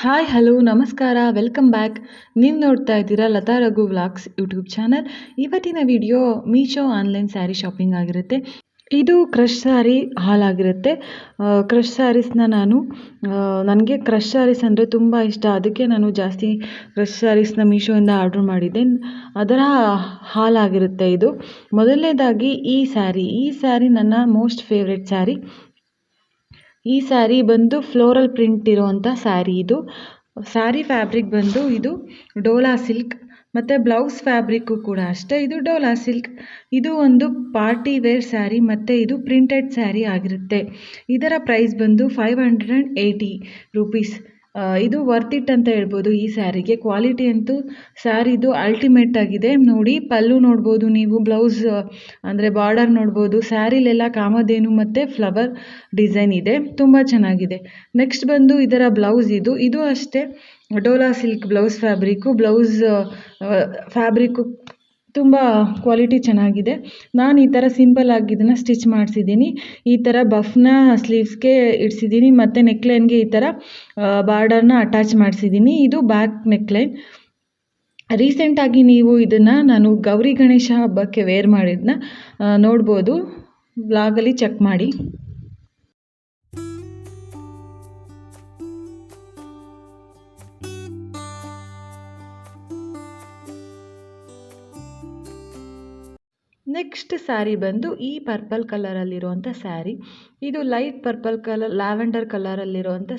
Hi hello ನಮಸ್ಕಾರ welcome back. ನೀವು ನೋಡ್ತಾ ಇದ್ದೀರಾ Latha Raghu vlogs YouTube channel. ಇವತ್ತಿನ video Meesho online saree shopping ಆಗಿರುತ್ತೆ. ಇದು ಕ್ರಶ್ ಸ್ಯಾರಿ ಹಾಲ್ ಆಗಿರುತ್ತೆ. ಕ್ರಶ್ ಸ್ಯಾರೀಸ್ನ ನನಗೆ ಕ್ರಶ್ ಸ್ಯಾರೀಸ್ ಅಂದರೆ ತುಂಬ ಇಷ್ಟ. ಅದಕ್ಕೆ ನಾನು ಜಾಸ್ತಿ ಕ್ರಶ್ ಸ್ಯಾರೀಸ್ನ ಮೀಶೋಯಿಂದ ಆರ್ಡ್ರ್ ಮಾಡಿದ್ದೆ. ಅದರ ಹಾಲ್ ಆಗಿರುತ್ತೆ ಇದು. ಮೊದಲನೇದಾಗಿ ಈ ಸ್ಯಾರಿ ನನ್ನ ಮೋಸ್ಟ್ ಫೇವ್ರೆಟ್ ಸ್ಯಾರಿ. ಈ ಸ್ಯಾರಿ ಬಂದು ಫ್ಲೋರಲ್ ಪ್ರಿಂಟ್ ಇರುವಂಥ ಸ್ಯಾರಿ ಇದು. ಸ್ಯಾರಿ ಫ್ಯಾಬ್ರಿಕ್ ಬಂದು ಇದು ಡೋಲಾ ಸಿಲ್ಕ್ ಮತ್ತು ಬ್ಲೌಸ್ ಫ್ಯಾಬ್ರಿಕ್ಕು ಕೂಡ ಅಷ್ಟೇ, ಇದು ಡೋಲಾ ಸಿಲ್ಕ್. ಇದು ಒಂದು ಪಾರ್ಟಿ ವೇರ್ ಸ್ಯಾರಿ ಮತ್ತು ಇದು ಪ್ರಿಂಟೆಡ್ ಸ್ಯಾರಿ ಆಗಿರುತ್ತೆ. ಇದರ ಪ್ರೈಸ್ ಬಂದು 580 ರೂಪೀಸ್. ಇದು ವರ್ತ್ ಇಟ್ ಅಂತ ಹೇಳ್ಬೋದು. ಈ ಸ್ಯಾರಿಗೆ ಕ್ವಾಲಿಟಿ ಅಂತೂ ಸ್ಯಾರಿದು ಅಲ್ಟಿಮೇಟ್ ಆಗಿದೆ. ನೋಡಿ, ಪಲ್ಲು ನೋಡ್ಬೋದು ನೀವು, ಬ್ಲೌಸ್ ಅಂದರೆ ಬಾರ್ಡರ್ ನೋಡ್ಬೋದು. ಸ್ಯಾರಿಲೆಲ್ಲ ಕಾಮಧೇನು ಮತ್ತು ಫ್ಲವರ್ ಡಿಸೈನ್ ಇದೆ, ತುಂಬ ಚೆನ್ನಾಗಿದೆ. ನೆಕ್ಸ್ಟ್ ಬಂದು ಇದರ ಬ್ಲೌಸ್. ಇದು ಅಷ್ಟೇ ಡೋಲಾ ಸಿಲ್ಕ್ ಬ್ಲೌಸ್ ಫ್ಯಾಬ್ರಿಕ್ಕು ತುಂಬ ಕ್ವಾಲಿಟಿ ಚೆನ್ನಾಗಿದೆ. ನಾನು ಈ ಥರ ಸಿಂಪಲ್ ಆಗಿ ಇದನ್ನು ಸ್ಟಿಚ್ ಮಾಡಿಸಿದ್ದೀನಿ. ಈ ಥರ ಬಫ್ನ ಸ್ಲೀವ್ಸ್ಗೆ ಇಡಿಸಿದ್ದೀನಿ ಮತ್ತು ನೆಕ್ಲೈನ್ಗೆ ಈ ಥರ ಬಾರ್ಡರ್ನ ಅಟ್ಯಾಚ್ ಮಾಡಿಸಿದ್ದೀನಿ. ಇದು ಬ್ಯಾಕ್ ನೆಕ್ಲೈನ್. ರೀಸೆಂಟಾಗಿ ನೀವು ಇದನ್ನು ನಾನು ಗೌರಿ ಗಣೇಶ ಹಬ್ಬಕ್ಕೆ ವೇರ್ ಮಾಡಿದ್ದನ್ನ ನೋಡ್ಬೋದು. ವ್ಲಾಗಲ್ಲಿ ಚೆಕ್ ಮಾಡಿ. ನೆಕ್ಸ್ಟ್ ಸ್ಯಾರಿ ಬಂದು ಈ ಪರ್ಪಲ್ ಕಲರಲ್ಲಿರುವಂಥ ಸ್ಯಾರಿ. ಇದು ಲೈಟ್ ಪರ್ಪಲ್ ಕಲರ್, ಲ್ಯಾವೆಂಡರ್ ಕಲರಲ್ಲಿರುವಂಥ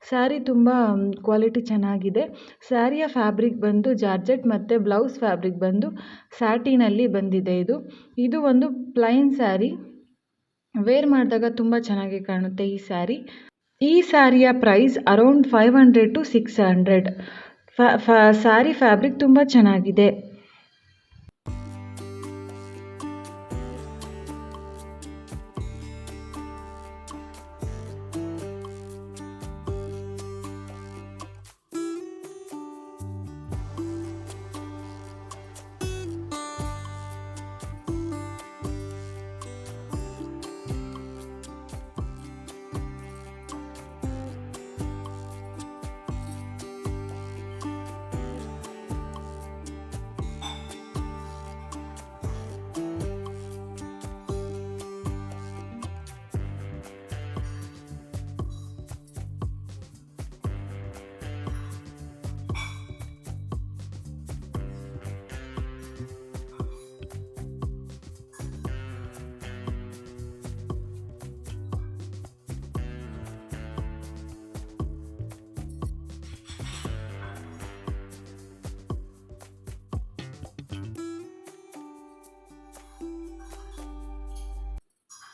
ಸ್ಯಾರಿ ತುಂಬ ಕ್ವಾಲಿಟಿ ಚೆನ್ನಾಗಿದೆ. ಸ್ಯಾರಿಯ ಫ್ಯಾಬ್ರಿಕ್ ಬಂದು ಜಾರ್ಜೆಟ್ ಮತ್ತು ಬ್ಲೌಸ್ ಫ್ಯಾಬ್ರಿಕ್ ಬಂದು ಸ್ಯಾಟಿನಲ್ಲಿ ಬಂದಿದೆ. ಇದು ಒಂದು ಪ್ಲೈನ್ ಸ್ಯಾರಿ. ವೇರ್ ಮಾಡಿದಾಗ ತುಂಬ ಚೆನ್ನಾಗಿ ಕಾಣುತ್ತೆ ಈ ಸ್ಯಾರಿ. ಈ ಸ್ಯಾರಿಯ price around 500 to 600. Saree fabric ತುಂಬ ಚೆನ್ನಾಗಿದೆ.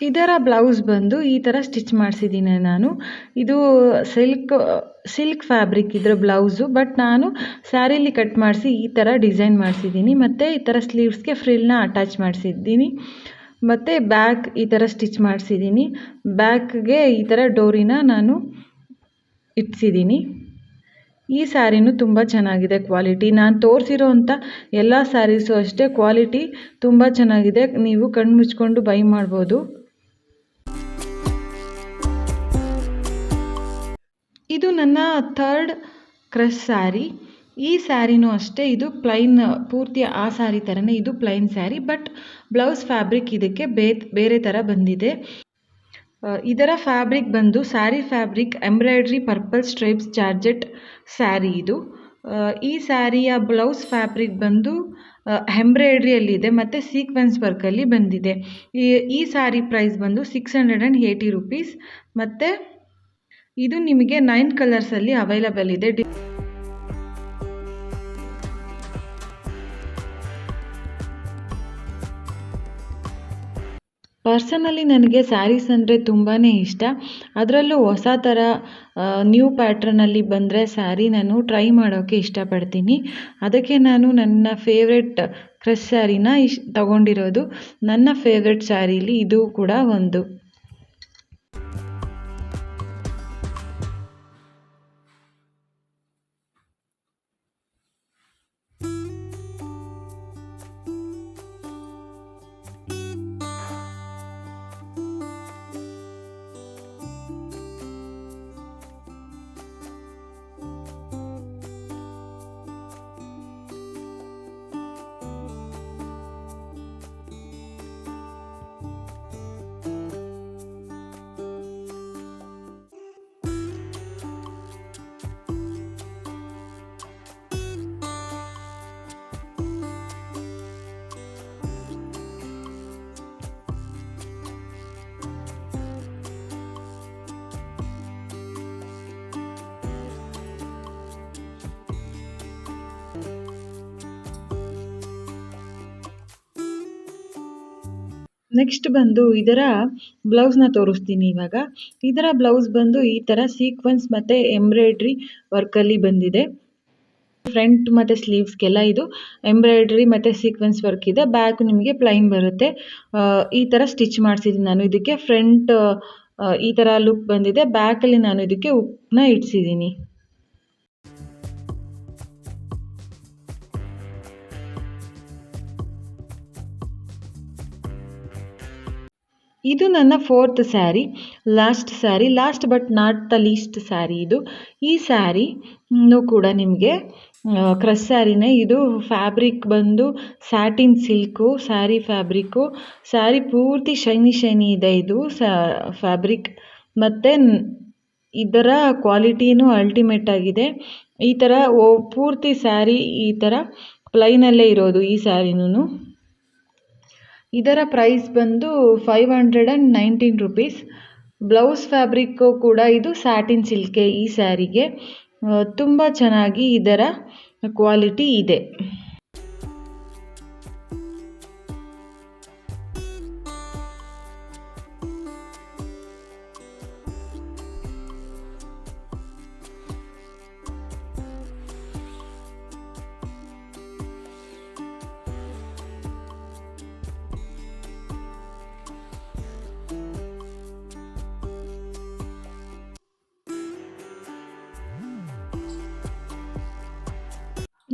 ಇದರ ಬ್ಲೌಸ್ ಬಂದು ಈ ಥರ ಸ್ಟಿಚ್ ಮಾಡಿಸಿದ್ದೀನಿ ನಾನು. ಇದು ಸಿಲ್ಕ್ ಫ್ಯಾಬ್ರಿಕ್ ಇದರ ಬ್ಲೌಸು, ಬಟ್ ನಾನು ಸ್ಯಾರಿಲಿ ಕಟ್ ಮಾಡಿಸಿ ಈ ಥರ ಡಿಸೈನ್ ಮಾಡಿಸಿದ್ದೀನಿ ಮತ್ತು ಈ ಥರ ಸ್ಲೀವ್ಸ್ಗೆ ಫ್ರಿಲ್ನ ಅಟ್ಯಾಚ್ ಮಾಡಿಸಿದ್ದೀನಿ ಮತ್ತು ಬ್ಯಾಕ್ ಈ ಥರ ಸ್ಟಿಚ್ ಮಾಡಿಸಿದ್ದೀನಿ. ಬ್ಯಾಕ್ಗೆ ಈ ಥರ ಡೋರಿನ ನಾನು ಇಟ್ಸಿದ್ದೀನಿ. ಈ ಸ್ಯಾರಿನೂ ತುಂಬ ಚೆನ್ನಾಗಿದೆ ಕ್ವಾಲಿಟಿ. ನಾನು ತೋರಿಸಿರೋವಂಥ ಎಲ್ಲ ಸ್ಯಾರೀಸು ಅಷ್ಟೇ ಕ್ವಾಲಿಟಿ ತುಂಬ ಚೆನ್ನಾಗಿದೆ. ನೀವು ಕಣ್ಣು ಮುಚ್ಕೊಂಡು ಬೈ ಮಾಡ್ಬೋದು. ಇದು ನನ್ನ ಥರ್ಡ್ ಕ್ರಶ್ ಸ್ಯಾರಿ. ಈ ಸ್ಯಾರಿನೂ ಅಷ್ಟೇ, ಇದು ಪ್ಲೈನ್, ಪೂರ್ತಿ ಆ ಸ್ಯಾರಿ ಥರನೇ ಇದು plain sari, but blouse fabric ಇದಕ್ಕೆ ಬೇರೆ ಥರ ಬಂದಿದೆ. ಇದರ ಫ್ಯಾಬ್ರಿಕ್ ಬಂದು sari fabric embroidery purple stripes georgette sari ಇದು. ಈ ಸ್ಯಾರಿಯ ಬ್ಲೌಸ್ ಫ್ಯಾಬ್ರಿಕ್ ಬಂದು ಎಂಬ್ರಾಯ್ಡ್ರಿಯಲ್ಲಿದೆ ಮತ್ತು ಸೀಕ್ವೆನ್ಸ್ ವರ್ಕಲ್ಲಿ ಬಂದಿದೆ. ಈ ಸ್ಯಾರಿ ಪ್ರೈಸ್ ಬಂದು 680 ರೂಪೀಸ್ ಮತ್ತು ಇದು ನಿಮಗೆ 9 ಕಲರ್ಸಲ್ಲಿ ಅವೈಲಬಲ್ ಇದೆ. ಪರ್ಸನಲಿ ನನಗೆ ಸ್ಯಾರೀಸ್ ಅಂದರೆ ತುಂಬಾ ಇಷ್ಟ. ಅದರಲ್ಲೂ ಹೊಸ ಥರ ನ್ಯೂ ಪ್ಯಾಟ್ರನಲ್ಲಿ ಬಂದರೆ ಸ್ಯಾರಿ ನಾನು ಟ್ರೈ ಮಾಡೋಕ್ಕೆ ಇಷ್ಟಪಡ್ತೀನಿ. ಅದಕ್ಕೆ ನಾನು ನನ್ನ ಫೇವ್ರೆಟ್ ಕ್ರಶ್ ಸ್ಯಾರಿನ ತಗೊಂಡಿರೋದು. ನನ್ನ ಫೇವ್ರೆಟ್ ಸ್ಯಾರೀಲಿ ಇದು ಕೂಡ ಒಂದು. ನೆಕ್ಸ್ಟ್ ಬಂದು ಇದರ ಬ್ಲೌಸ್ನ ತೋರಿಸ್ತೀನಿ ಇವಾಗ. ಇದರ ಬ್ಲೌಸ್ ಬಂದು ಈ ಥರ ಸೀಕ್ವೆನ್ಸ್ ಮತ್ತು ಎಂಬ್ರಾಯ್ಡ್ರಿ ವರ್ಕಲ್ಲಿ ಬಂದಿದೆ. ಫ್ರಂಟ್ ಮತ್ತು ಸ್ಲೀವ್ಸ್ಗೆಲ್ಲ ಇದು ಎಂಬ್ರಾಯ್ಡ್ರಿ ಮತ್ತು ಸೀಕ್ವೆನ್ಸ್ ವರ್ಕ್ ಇದೆ. ಬ್ಯಾಕ್ ನಿಮಗೆ ಪ್ಲೈನ್ ಬರುತ್ತೆ. ಈ ಥರ ಸ್ಟಿಚ್ ಮಾಡಿಸಿದ್ದೀನಿ ನಾನು. ಇದಕ್ಕೆ ಫ್ರಂಟ್ ಈ ಥರ ಲುಕ್ ಬಂದಿದೆ. ಬ್ಯಾಕಲ್ಲಿ ನಾನು ಇದಕ್ಕೆ ಹುಕ್ನ ಇಡ್ಸಿದ್ದೀನಿ. ಇದು ನನ್ನ 4th sari, last but not the least sari ಇದು. ಈ ಸ್ಯಾರಿ ಕೂಡ ನಿಮಗೆ ಕ್ರಶ್ ಸ್ಯಾರಿನೇ. ಇದು ಫ್ಯಾಬ್ರಿಕ್ ಬಂದು satin silk sari fabric. Sari ಪೂರ್ತಿ ಶೈನಿ ಇದೆ ಇದು ಫ್ಯಾಬ್ರಿಕ್. ಮತ್ತು ಇದರ ಕ್ವಾಲಿಟಿನೂ ಅಲ್ಟಿಮೇಟ್ ಆಗಿದೆ. ಈ ಥರ ಪೂರ್ತಿ ಸ್ಯಾರಿ ಈ ಥರ ಪ್ಲೈನಲ್ಲೇ ಇರೋದು ಈ ಸ್ಯಾರಿನೂ. ಇದರ ಪ್ರೈಸ್ ಬಂದು 519 ರುಪೀಸ್. ಬ್ಲೌಸ್ ಫ್ಯಾಬ್ರಿಕ್ಕು ಕೂಡ ಇದು ಸ್ಯಾಟಿನ್ ಸಿಲ್ಕೆ ಈ ಸ್ಯಾರಿಗೆ. ತುಂಬ ಚೆನ್ನಾಗಿ ಇದರ ಕ್ವಾಲಿಟಿ ಇದೆ.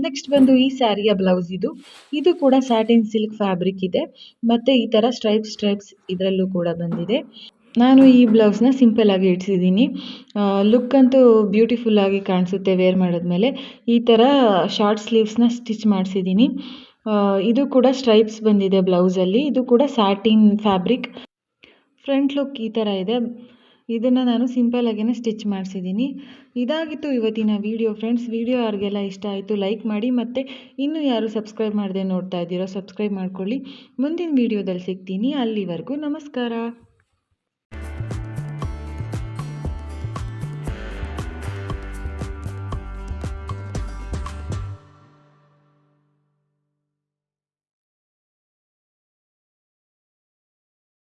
ನೆಕ್ಸ್ಟ್ ಬಂದು ಈ ಸ್ಯಾರಿಯ ಬ್ಲೌಸ್ ಇದು ಕೂಡ ಸ್ಯಾಟಿನ್ ಸಿಲ್ಕ್ ಫ್ಯಾಬ್ರಿಕ್ ಇದೆ. ಮತ್ತು ಈ ಥರ ಸ್ಟ್ರೈಪ್ಸ್ ಇದರಲ್ಲೂ ಕೂಡ ಬಂದಿದೆ. ನಾನು ಈ ಬ್ಲೌಸ್ನ ಸಿಂಪಲ್ ಆಗಿ ಇಡ್ಸಿದ್ದೀನಿ. ಲುಕ್ ಅಂತೂ ಬ್ಯೂಟಿಫುಲ್ ಆಗಿ ಕಾಣಿಸುತ್ತೆ ವೇರ್ ಮಾಡಿದ್ಮೇಲೆ. ಈ ಥರ ಶಾರ್ಟ್ ಸ್ಲೀವ್ಸ್ನ ಸ್ಟಿಚ್ ಮಾಡಿಸಿದ್ದೀನಿ. ಇದು ಕೂಡ ಸ್ಟ್ರೈಪ್ಸ್ ಬಂದಿದೆ ಬ್ಲೌಸಲ್ಲಿ. ಇದು ಕೂಡ ಸ್ಯಾಟಿನ್ ಫ್ಯಾಬ್ರಿಕ್. ಫ್ರಂಟ್ ಲುಕ್ ಈ ಥರ ಇದೆ. ಇದನ್ನು ನಾನು ಸಿಂಪಲ್ ಆಗೇ ಸ್ಟಿಚ್ ಮಾಡಿಸಿದ್ದೀನಿ. ಇದಾಗಿತ್ತು ಇವತ್ತಿನ ವಿಡಿಯೋ ಫ್ರೆಂಡ್ಸ್. ವಿಡಿಯೋ ಯಾರಿಗೆಲ್ಲ ಇಷ್ಟ ಆಯಿತು ಲೈಕ್ ಮಾಡಿ, ಮತ್ತು ಇನ್ನೂ ಯಾರು ಸಬ್ಸ್ಕ್ರೈಬ್ ಮಾಡದೆ ನೋಡ್ತಾ ಇದ್ದೀರೋ ಸಬ್ಸ್ಕ್ರೈಬ್ ಮಾಡ್ಕೊಳ್ಳಿ. ಮುಂದಿನ ವಿಡಿಯೋದಲ್ಲಿ ಸಿಗ್ತೀನಿ. ಅಲ್ಲಿವರೆಗೂ ನಮಸ್ಕಾರ.